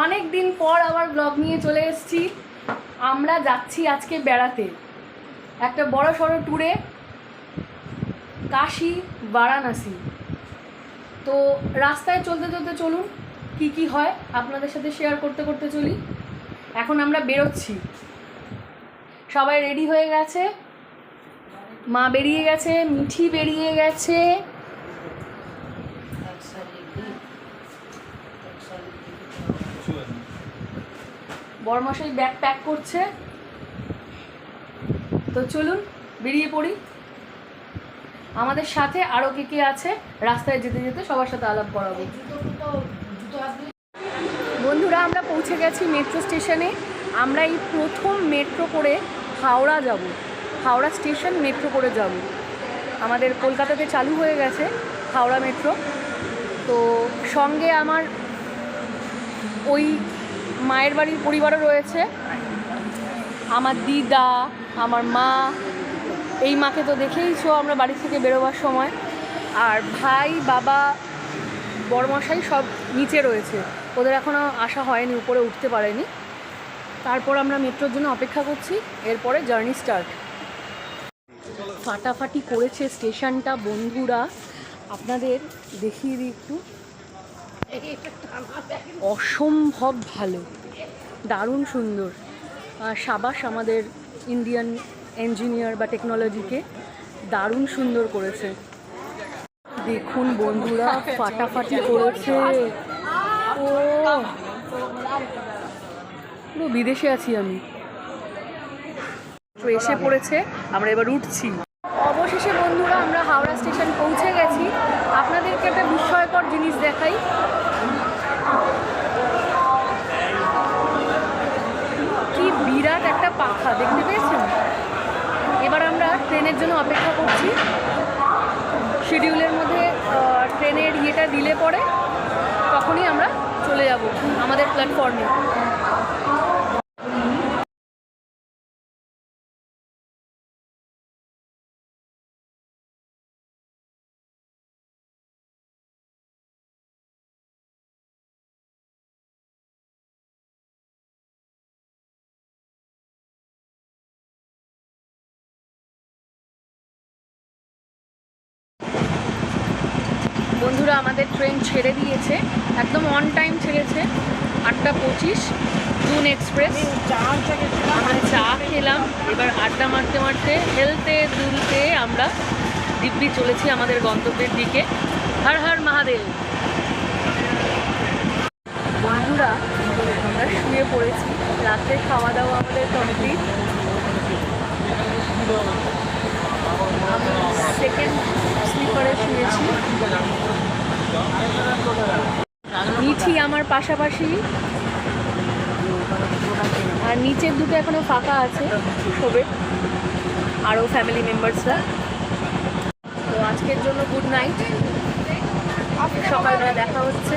অনেক দিন পর আবার ব্লগ নিয়ে চলে এসেছি। আমরা যাচ্ছি আজকে বেড়াতে একটা বড় সড়ো ট্যুরে, কাশী বারাণসী। তো রাস্তায় চলতে চলতে চলুন কি কি হয় আপনাদের সাথে শেয়ার করতে করতে চলি। এখন আমরা বেরোচ্ছি, সবাই রেডি হয়ে গেছে, মা বেরিয়ে গেছে, মিঠি বেরিয়ে গেছে, বড়মশাই ব্যাগ প্যাক করছে। তো চলুন বেরিয়ে পড়ি। আমাদের সাথে আরও কে কে আছে রাস্তায় যেতে যেতে সবার সাথে আলাপ করাবো। বন্ধুরা, আমরা পৌঁছে গেছি মেট্রো স্টেশনে। আমরা এই প্রথম মেট্রো করে হাওড়া যাব, হাওড়া স্টেশন মেট্রো করে যাব। আমাদের কলকাতাতে চালু হয়ে গেছে হাওড়া মেট্রো। তো সঙ্গে আমার ওই মায়ের বাড়ির পরিবারও রয়েছে, আমার দিদা, আমার মা। এই মাকে তো দেখেইছো আমরা বাড়ি থেকে বেরোবার সময়। আর ভাই, বাবা, বড়মশাই সব নিচে রয়েছে, ওদের এখনও আসা হয়নি, উপরে উঠতে পারেনি। তারপর আমরা মেট্রোর জন্য অপেক্ষা করছি, এরপরে জার্নি স্টার্ট। ফাটাফাটি করেছে স্টেশনটা বন্ধুরা, আপনাদের দেখিয়ে দিই একটু। অসম্ভব ভালো, দারুণ সুন্দর। সাবাস আমাদের ইন্ডিয়ান ইঞ্জিনিয়ার বা টেকনোলজিকে, দারুণ সুন্দর করেছে। দেখুন বন্ধুরা, ফাটাফাটি করেছে। ও পুরো বিদেশে আছি আমি। তো এসে পড়েছে, আমরা এবার উঠছি। অবশেষে বন্ধুরা আমরা হাওড়া স্টেশন পৌঁছে গেছি। আপনাদেরকে একটা বিস্ময়কর জিনিস দেখাই। কি বিরাট একটা পাখা, দেখতে পেয়েছেন? এবার আমরা ট্রেনের জন্য অপেক্ষা করছি। শিডিউলের মধ্যে ট্রেনের ইয়েটা দিলে পরে তখনই আমরা চলে যাব আমাদের প্ল্যাটফর্মে। বন্ধুরা, আমাদের ট্রেন ছেড়ে দিয়েছে, একদম অন টাইম ছেড়েছে, 8:25 জুন এক্সপ্রেস। আমরা চা খেলাম, এবার আড্ডা মারতে মারতে হেলতে দুলতে আমরা দিব্যি চলেছি আমাদের গন্তব্যের দিকে। হর হর মহাদেব। বন্ধুরা, আমরা শুয়ে পড়েছি, রাতে খাওয়া দাওয়া আমাদের কমপ্লিট। আমি সেকেন্ড স্লিপারে শুয়েছি, মিঠি আমার পাশাপাশি, আর নিচের দুটো এখনো ফাঁকা আছে শোবে, আরও ফ্যামিলি মেম্বার্সরা। তো আজকের জন্য গুড নাইট, সকালবেলা দেখা হচ্ছে।